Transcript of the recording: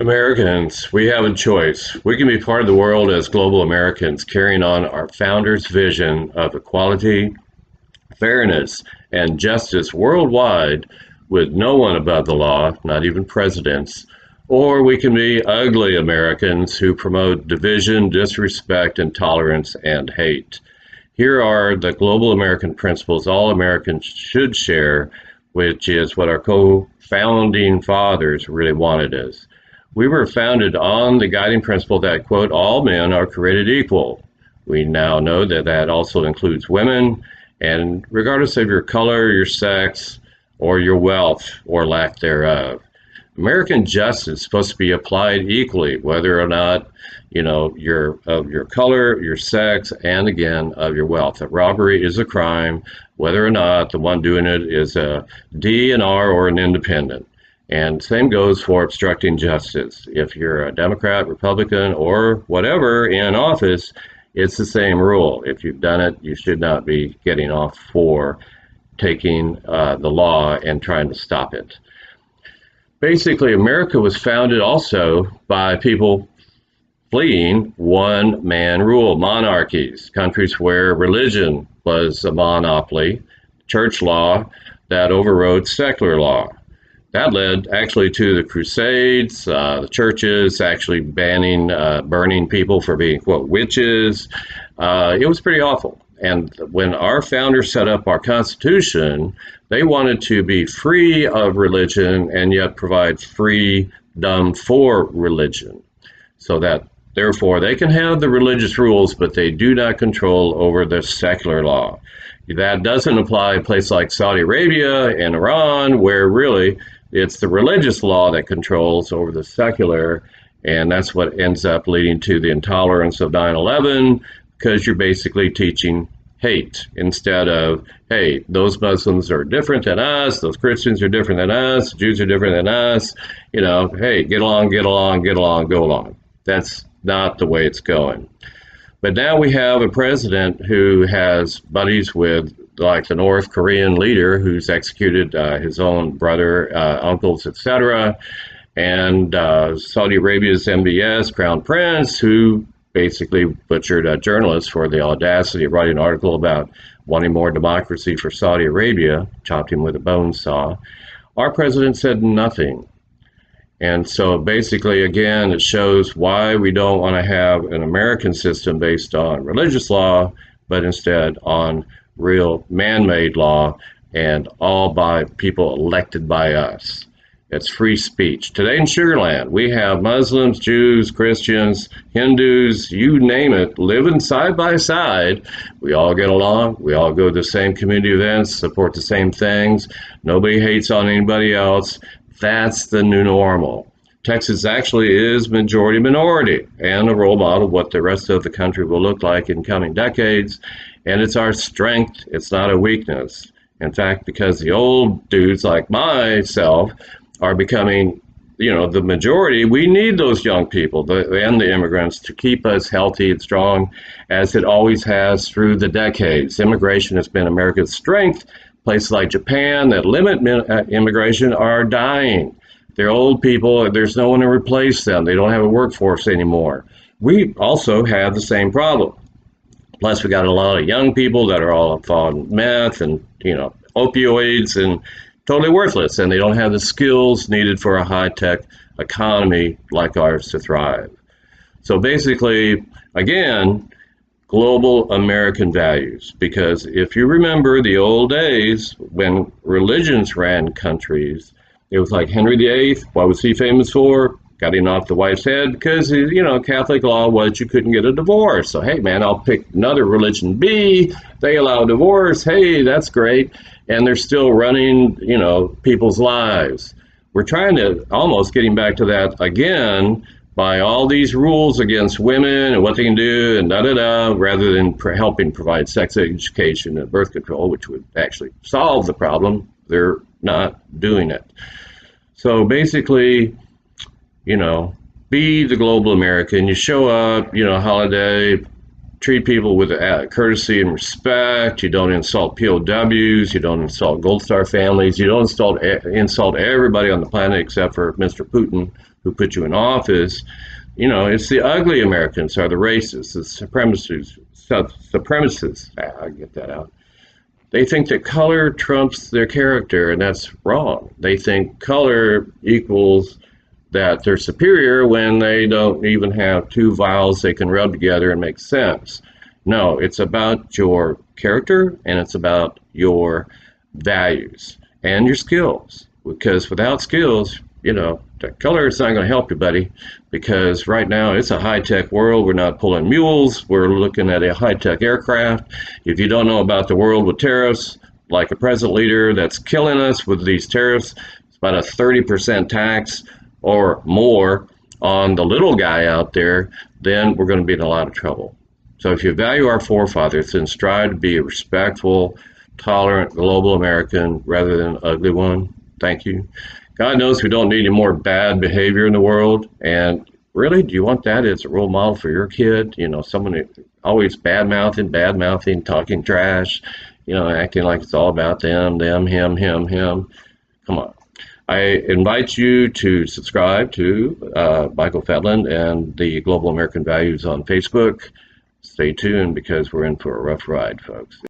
Americans, we have a choice. We can be part of the world as global Americans, carrying on our founders' vision of equality, fairness, and justice worldwide with no one above the law, not even presidents. Or we can be ugly Americans who promote division, disrespect, intolerance, and hate. Here are the global American principles all Americans should share, which is what our co-founding fathers really wanted us. We were founded on the guiding principle that, quote, all men are created equal. We now know that that also includes women, and regardless of your color, your sex, or your wealth or lack thereof. American justice is supposed to be applied equally, whether or not you're of your color, your sex, and again of your wealth. A robbery is a crime, whether or not the one doing it is a DNR or an independent. And same goes for obstructing justice. If you're a Democrat, Republican, or whatever in office, it's the same rule. If you've done it, you should not be getting off for taking the law and trying to stop it. Basically, America was founded also by people fleeing one-man rule, monarchies, countries where religion was a monopoly, church law that overrode secular law. That led actually to the Crusades, the churches actually banning, burning people for being, quote, witches. It was pretty awful. And when our founders set up our Constitution, they wanted to be free of religion and yet provide freedom for religion. So that, therefore, they can have the religious rules, but they do not control over the secular law. That doesn't apply in places like Saudi Arabia and Iran, where really it's the religious law that controls over the secular, and that's what ends up leading to the intolerance of 9/11, because you're basically teaching hate instead of, hey, those Muslims are different than us, those Christians are different than us, Jews are different than us, hey, get along, get along, get along, go along. That's not the way it's going. But now we have a president who has buddies with like the North Korean leader who's executed his own brother, uncles, etc., and Saudi Arabia's MBS, Crown Prince, who basically butchered a journalist for the audacity of writing an article about wanting more democracy for Saudi Arabia, chopped him with a bone saw. Our president said nothing. And so basically, again, it shows why we don't want to have an American system based on religious law, but instead on real man-made law, and all by people elected by us. It's free speech. Today in Sugar Land, we have Muslims, Jews, Christians, Hindus, you name it, living side by side. We all get along. We all go to the same community events, support the same things. Nobody hates on anybody else. That's the new normal. Texas actually is majority minority and a role model of what the rest of the country will look like in coming decades. And it's our strength. It's not a weakness. In fact, because the old dudes like myself are becoming, the majority, we need those young people and the immigrants to keep us healthy and strong, as it always has through the decades. Immigration has been America's strength. Places like Japan that limit immigration are dying. They're old people. There's no one to replace them. They don't have a workforce anymore. We also have the same problem. Plus, we got a lot of young people that are all on meth and, opioids and totally worthless, and they don't have the skills needed for a high-tech economy like ours to thrive. So basically, again, global American values, because if you remember the old days when religions ran countries, it was like Henry VIII. What was he famous for? Cutting off the wife's head, because Catholic law was you couldn't get a divorce. So hey man, I'll pick another religion B. They allow divorce. Hey, that's great, and they're still running people's lives. We're trying to almost getting back to that again, by all these rules against women and what they can do and da-da-da, rather than helping provide sex education and birth control, which would actually solve the problem. They're not doing it. So basically, be the global American. You show up, holiday, treat people with courtesy and respect. You don't insult POWs. You don't insult Gold Star families. You don't insult everybody on the planet except for Mr. Putin, who put you in office. You know, it's the ugly Americans are the racists, the supremacists. I get that out. They think that color trumps their character, and that's wrong. They think color equals that they're superior when they don't even have two vowels they can rub together and make sense. No, it's about your character, and it's about your values and your skills. Because without skills, you know, the color is not going to help you, buddy, because right now it's a high-tech world. We're not pulling mules. We're looking at a high-tech aircraft. If you don't know about the world with tariffs, like a present leader that's killing us with these tariffs, it's about a 30% tax or more on the little guy out there, then we're going to be in a lot of trouble. So if you value our forefathers, then strive to be a respectful, tolerant, global American rather than an ugly one. Thank you. God knows we don't need any more bad behavior in the world. And really, do you want that as a role model for your kid? You know, someone always bad-mouthing, talking trash, you know, acting like it's all about them, him. Come on. I invite you to subscribe to Michael Fjetland and the Global American Values on Facebook. Stay tuned because we're in for a rough ride, folks.